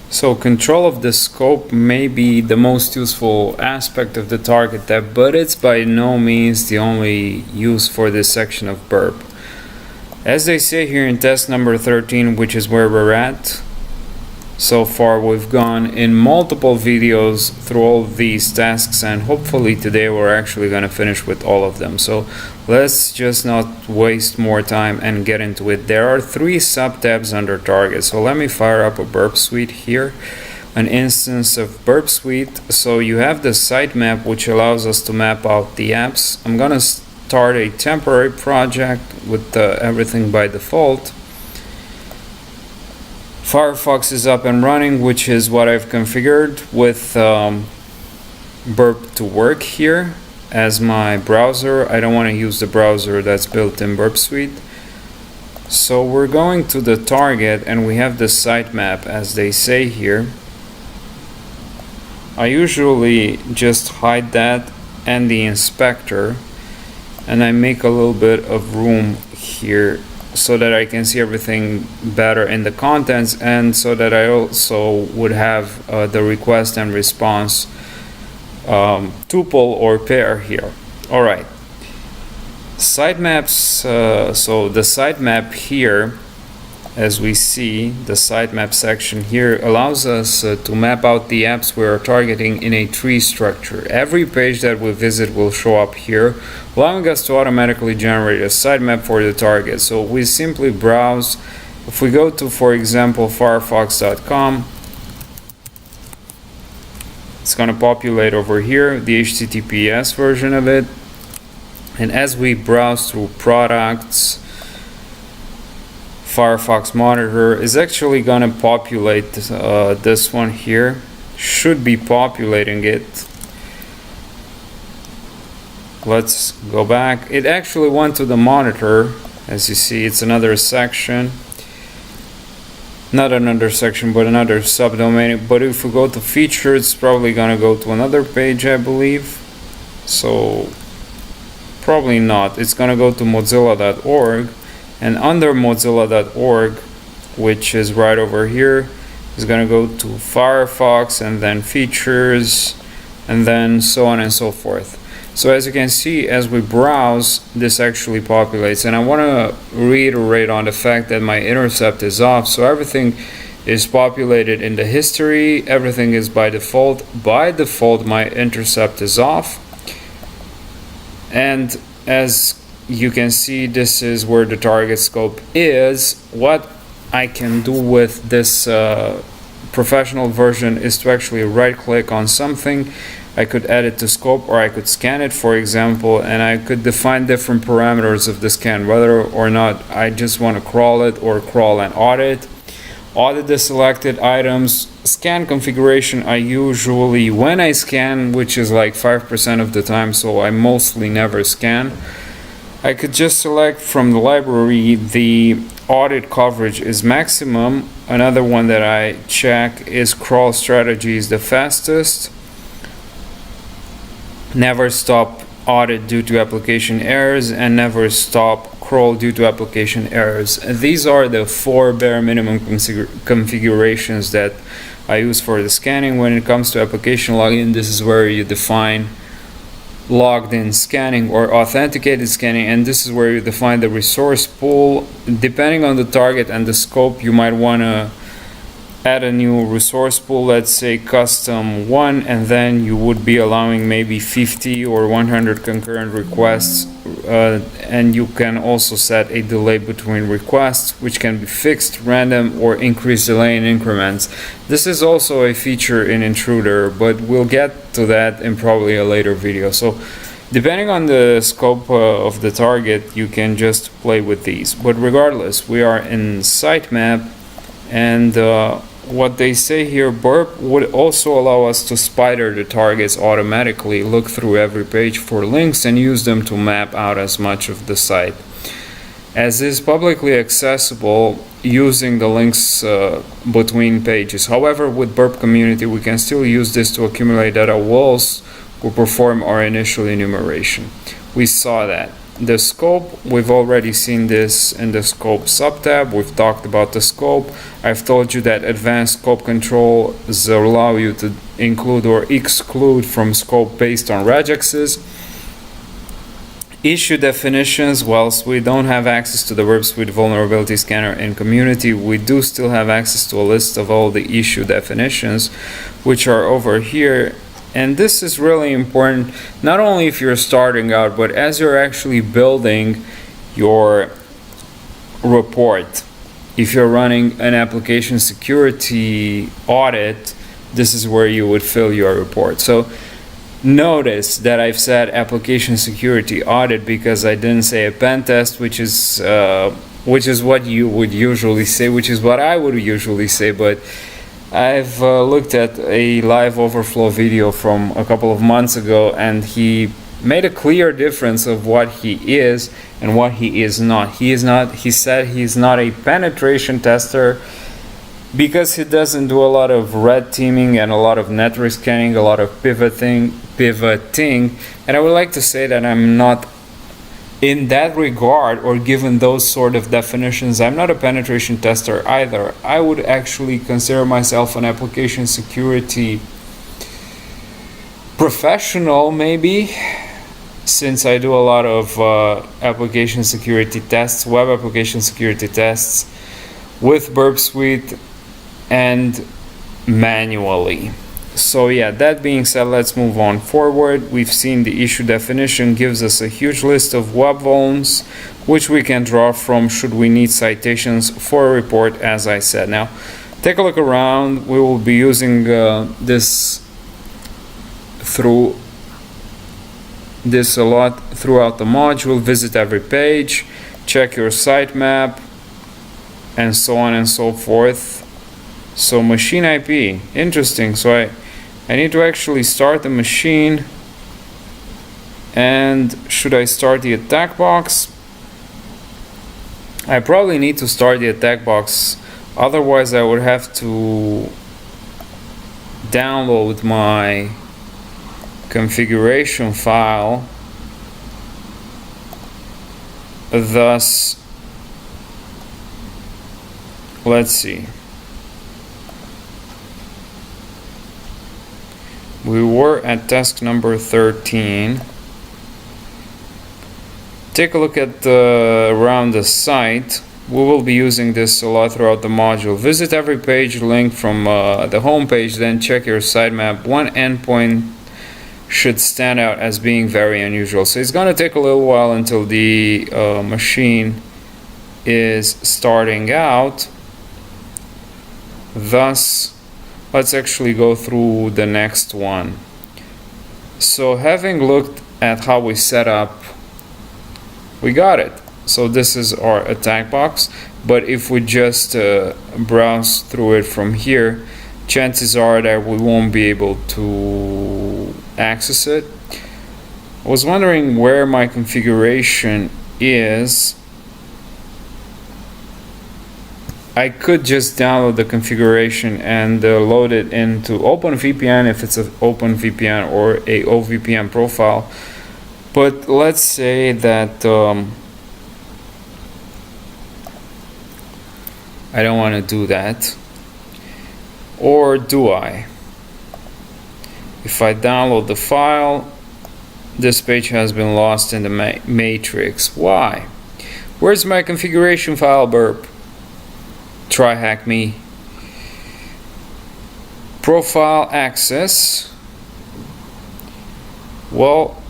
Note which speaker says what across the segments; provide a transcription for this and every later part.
Speaker 1: So control of the scope may be the most useful aspect of the target tab, but it's by no means the only use for this section of Burp. As they say here in test number 13, which is where we're at, so far we've gone in multiple videos through all of these tasks, and hopefully today we're actually going to finish with all of them. So let's just not waste more time and get into it. There are 3 sub-tabs under target, so let me fire up a Burp Suite here, an instance of Burp Suite. So you have the Sitemap, which allows us to map out the apps. I'm going to start a temporary project with everything by default. Firefox is up and running, which is what I've configured with Burp to work here as my browser. I don't want to use the browser that's built in Burp Suite. So we're going to the target and we have the sitemap, as they say here. I usually just hide that and the inspector, and I make a little bit of room here so that I can see everything better in the contents, and so that I also would have the request and response tuple or pair here. Alright, sitemaps. So the sitemap here, as we see, the sitemap section here allows us to map out the apps we are targeting in a tree structure. Every page that we visit will show up here, allowing us to automatically generate a sitemap for the target. So we simply browse. If we go to, for example, firefox.com, it's going to populate over here the HTTPS version of it, and as we browse through products, Firefox Monitor is actually going to populate this one here, should be populating it. Let's go back. It actually went to the monitor. As you see, it's another section, not another section but another subdomain. But if we go to features, it's probably going to go to another page, I believe. So probably not. It's going to go to mozilla.org. And under mozilla.org, which is right over here, is going to go to Firefox and then features and then so on and so forth. So as you can see, as we browse, this actually populates. And I want to reiterate on the fact that my intercept is off, so everything is populated in the history. Everything is by default. By default, my intercept is off. And as you can see, this is where the target scope is. What I can do with this professional version is to actually right click on something. I could add it to scope, or I could scan it, for example, and I could define different parameters of the scan, whether or not I just want to crawl it or crawl and audit. Audit the selected items. Scan configuration, I usually, when I scan, which is like 5% of the time, so I mostly never scan, I could just select from the library the audit coverage is maximum. Another one that I check is crawl strategy is the fastest. Never stop audit due to application errors, and never stop crawl due to application errors. These are the 4 bare minimum configurations that I use for the scanning. When it comes to application login, this is where you define logged in scanning or authenticated scanning, and this is where you define the resource pool. Depending on the target and the scope, you might want to add a new resource pool, let's say custom 1, and then you would be allowing maybe 50 or 100 concurrent requests, and you can also set a delay between requests, which can be fixed, random, or increased delay in increments. This is also a feature in Intruder, but we'll get to that in probably a later video. So depending on the scope of the target, you can just play with these. But regardless, we are in sitemap, and what they say here, Burp would also allow us to spider the targets automatically, look through every page for links, and use them to map out as much of the site as is publicly accessible using the links between pages. However, with Burp Community, we can still use this to accumulate data whilst we perform our initial enumeration. We saw that. the scope. We've already seen this in the scope subtab. We've talked about the scope. I've told you that advanced scope controls allow you to include or exclude from scope based on regexes. Issue definitions. Whilst we don't have access to the Burp Suite vulnerability scanner in community, we do still have access to a list of all the issue definitions, which are over here. And this is really important, not only if you're starting out, but as you're actually building your report. If you're running an application security audit, this is where you would fill your report. So notice that I've said application security audit because I didn't say a pen test, which is what you would usually say, which is what I would usually say, but I've looked at a live overflow video from a couple of months ago, and he made a clear difference of what he is and what he is not. He said he's not a penetration tester because he doesn't do a lot of red teaming and a lot of network scanning, a lot of pivoting. And I would like to say that I'm not, in that regard, or given those sort of definitions, I'm not a penetration tester either. I would actually consider myself an application security professional, maybe, since I do a lot of application security tests, web application security tests with Burp Suite and manually. So yeah, that being said, let's move on forward. We've seen the issue definition gives us a huge list of web vulns, which we can draw from should we need citations for a report, as I said. Now, take a look around. We will be using this a lot throughout the module. Visit every page, check your sitemap, and so on and so forth. So machine IP, interesting. So I need to actually start the machine. And should I start the attack box? I probably need to start the attack box, otherwise I would have to download my configuration file. Thus, let's see. We were at task number 13. Take a look at around the site. We will be using this a lot throughout the module. Visit every page link from the home page, then check your sitemap. One endpoint should stand out as being very unusual. So it's going to take a little while until the machine is starting out. Thus, let's actually go through the next one. So having looked at how we set up, we got it. So this is our attack box, but if we just browse through it from here, chances are that we won't be able to access it. I was wondering where my configuration is. I could just download the configuration and load it into OpenVPN if it's an OpenVPN or a OVPN profile. But let's say that I don't want to do that. Or do I? If I download the file, this page has been lost in the matrix. Why? Where's my configuration file, Burp? Try hack me. Profile access. Well,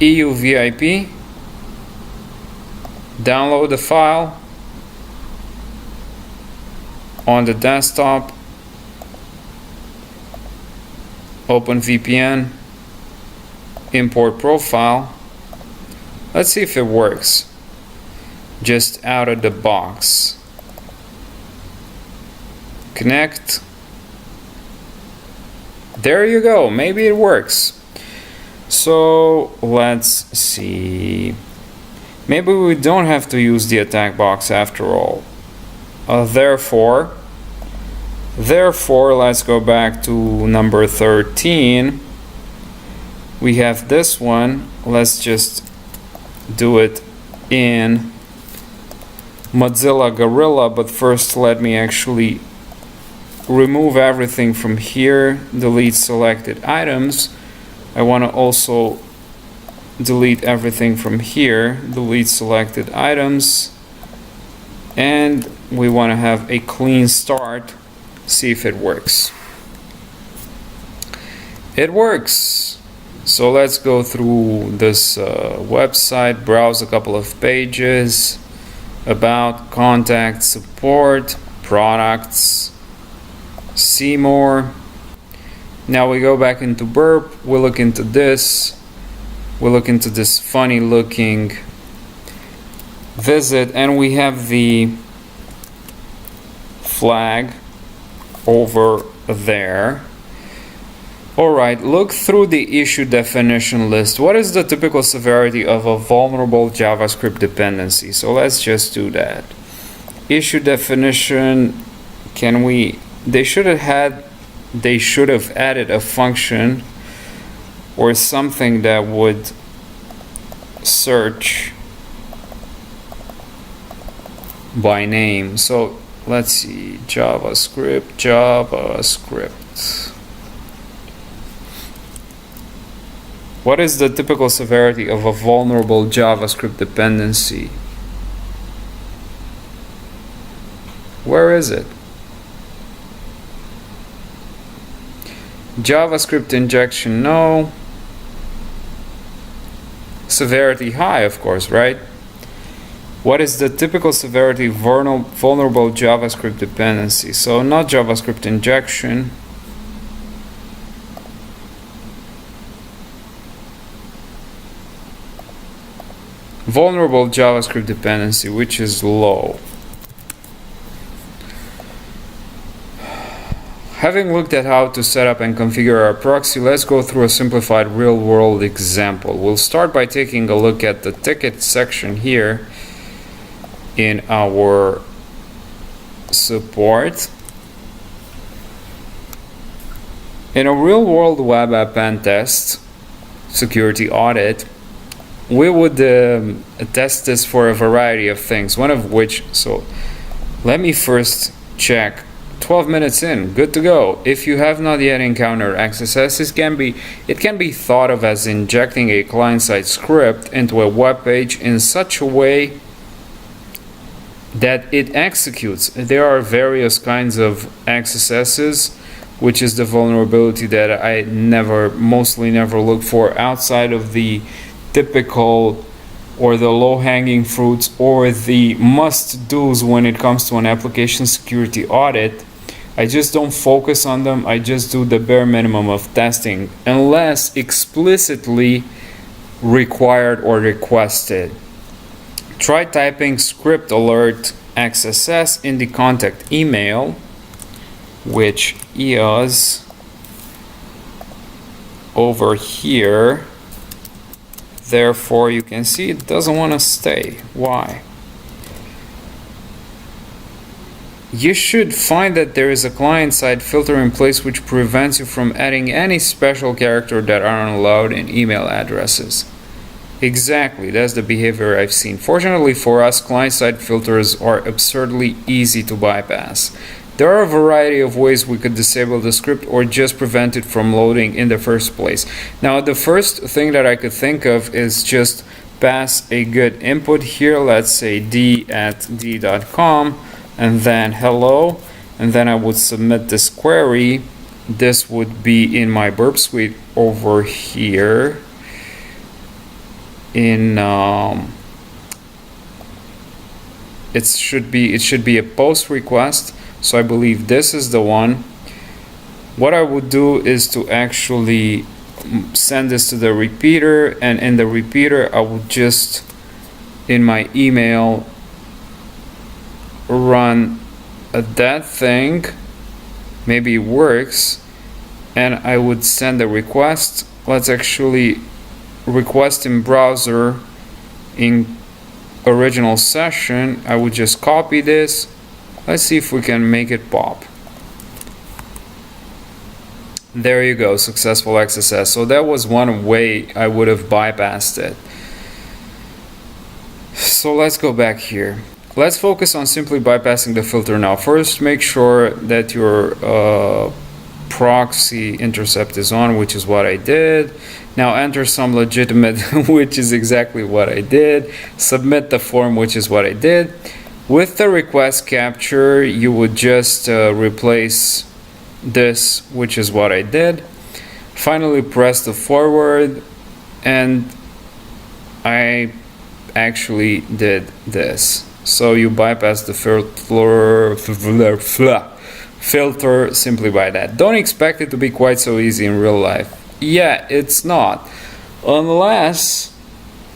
Speaker 1: EU VIP. Download the file on the desktop. Open VPN. Import profile. Let's see if it works. Just out of the box. Connect. There you go. Maybe it works. So let's see. Maybe we don't have to use the attack box after all. Therefore, let's go back to number 13. We have this one. Let's just do it in Mozilla Gorilla, but first let me actually remove everything from here, delete selected items. I want to also delete everything from here, delete selected items, and we want to have a clean start. See if it works. It works. So let's go through this website, browse a couple of pages, about, contact, support, products, see more. Now we go back into Burp, we look into this, we look into this funny looking visit, and we have the flag over there. Alright, look through the issue definition list. What is the typical severity of a vulnerable JavaScript dependency? So let's just do that. Issue definition, they should have added a function or something that would search by name. So let's see, JavaScript. What is the typical severity of a vulnerable JavaScript dependency? Where is it? JavaScript injection, no. Severity high, of course, right? What is the typical severity of vulnerable JavaScript dependency? So not JavaScript injection. Vulnerable JavaScript dependency, which is low. Having looked at how to set up and configure our proxy, let's go through a simplified real-world example. We'll start by taking a look at the ticket section here in our support. In a real-world web app pen test, security audit, we would test this for a variety of things, one of which, so let me first check. 12 minutes in, good to go. If you have not yet encountered XSS, it can be thought of as injecting a client-side script into a web page in such a way that it executes. There are various kinds of XSSs, which is the vulnerability that I mostly never look for outside of the typical or the low-hanging fruits or the must-dos when it comes to an application security audit. I just don't focus on them. I just do the bare minimum of testing unless explicitly required or requested. Try typing script alert XSS in the contact email, which is over here. Therefore, you can see it doesn't want to stay. Why? You should find that there is a client-side filter in place which prevents you from adding any special character that aren't allowed in email addresses. Exactly, that's the behavior I've seen. Fortunately for us, client-side filters are absurdly easy to bypass. There are a variety of ways we could disable the script or just prevent it from loading in the first place. Now, the first thing that I could think of is just pass a good input here. Let's say d@d.com and then hello, and then I would submit this query. This would be in my Burp suite over here in it should be a post request. So I believe this is the one. What I would do is to actually send this to the repeater, and in the repeater I would just in my email run that thing, maybe it works, and I would send a request. Let's actually request in browser in original session. I would just copy this. Let's see if we can make it pop. There you go, successful XSS. So that was one way I would have bypassed it. So let's go back here. Let's focus on simply bypassing the filter now. First, make sure that your proxy intercept is on, which is what I did. Now enter some legitimate, which is exactly what I did. Submit the form, which is what I did. With the request capture, you would just replace this, which is what I did. Finally, press the forward, and I actually did this. So you bypass the filter simply by that. Don't expect it to be quite so easy in real life. Yeah, it's not. Unless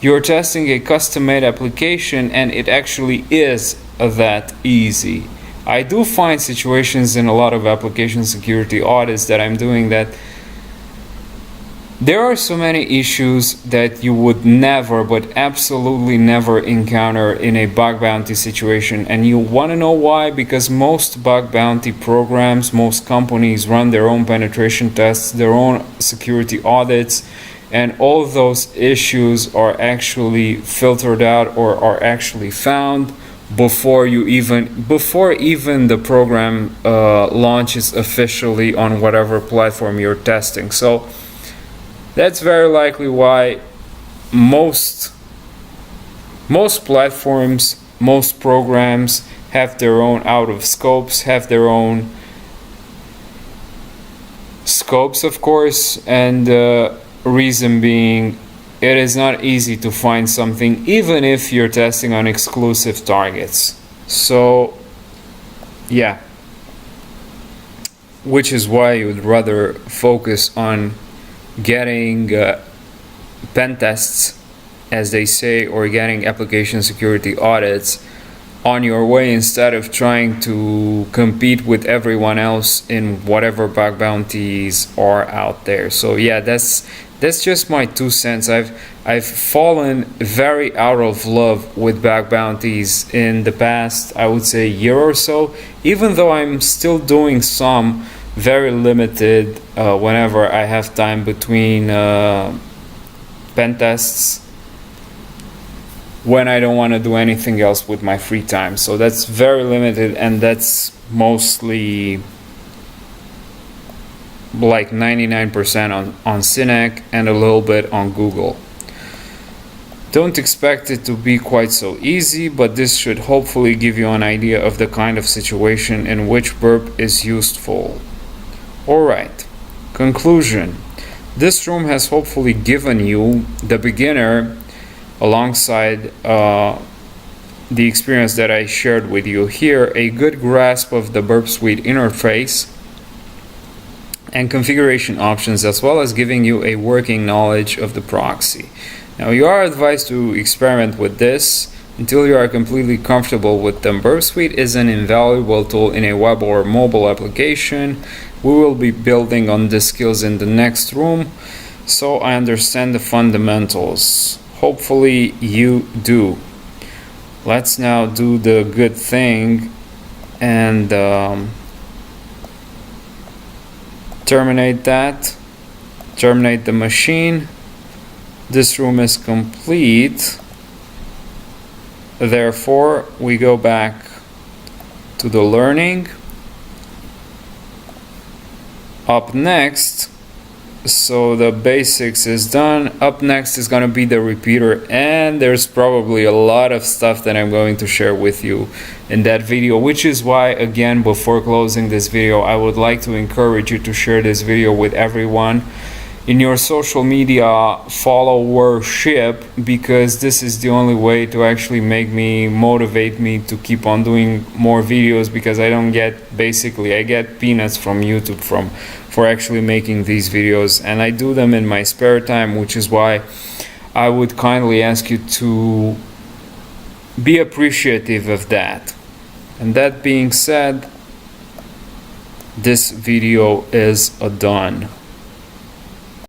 Speaker 1: you're testing a custom-made application and it actually is that easy. I do find situations in a lot of application security audits that I'm doing that there are so many issues that you would never, but absolutely never encounter in a bug bounty situation. And you want to know why? Because most bug bounty programs, most companies run their own penetration tests, their own security audits, and all of those issues are actually filtered out or are actually found before even the program launches officially on whatever platform you're testing. So that's very likely why most platforms, most programs have their own out of scopes, have their own scopes, of course, and reason being, it is not easy to find something even if you're testing on exclusive targets. So yeah, which is why you would rather focus on getting pen tests, as they say, or getting application security audits on your way instead of trying to compete with everyone else in whatever bug bounties are out there. So yeah, that's just my 2 cents. I've fallen very out of love with bug bounties in the past, I would say, year or so, even though I'm still doing some very limited whenever I have time between pen tests, when I don't want to do anything else with my free time. So that's very limited, and that's mostly like 99% on Synack and a little bit on Google. Don't expect it to be quite so easy, but this should hopefully give you an idea of the kind of situation in which Burp is useful. Alright, conclusion. This room has hopefully given you, the beginner, alongside the experience that I shared with you here, a good grasp of the Burp Suite interface and configuration options, as well as giving you a working knowledge of the proxy. Now, you are advised to experiment with this until you are completely comfortable with them. Burp Suite is an invaluable tool in a web or mobile application. We will be building on the skills in the next room, so I understand the fundamentals. Hopefully you do. Let's now do the good thing and terminate the machine. This room is complete. Therefore, we go back to the learning. Up next, so the basics is done. Up next is going to be the repeater, and there's probably a lot of stuff that I'm going to share with you in that video, which is why, again, before closing this video, I would like to encourage you to share this video with everyone in your social media followership, because this is the only way to actually motivate me to keep on doing more videos, because I get peanuts from YouTube for actually making these videos, and I do them in my spare time, which is why I would kindly ask you to be appreciative of that. And that being said, this video is done.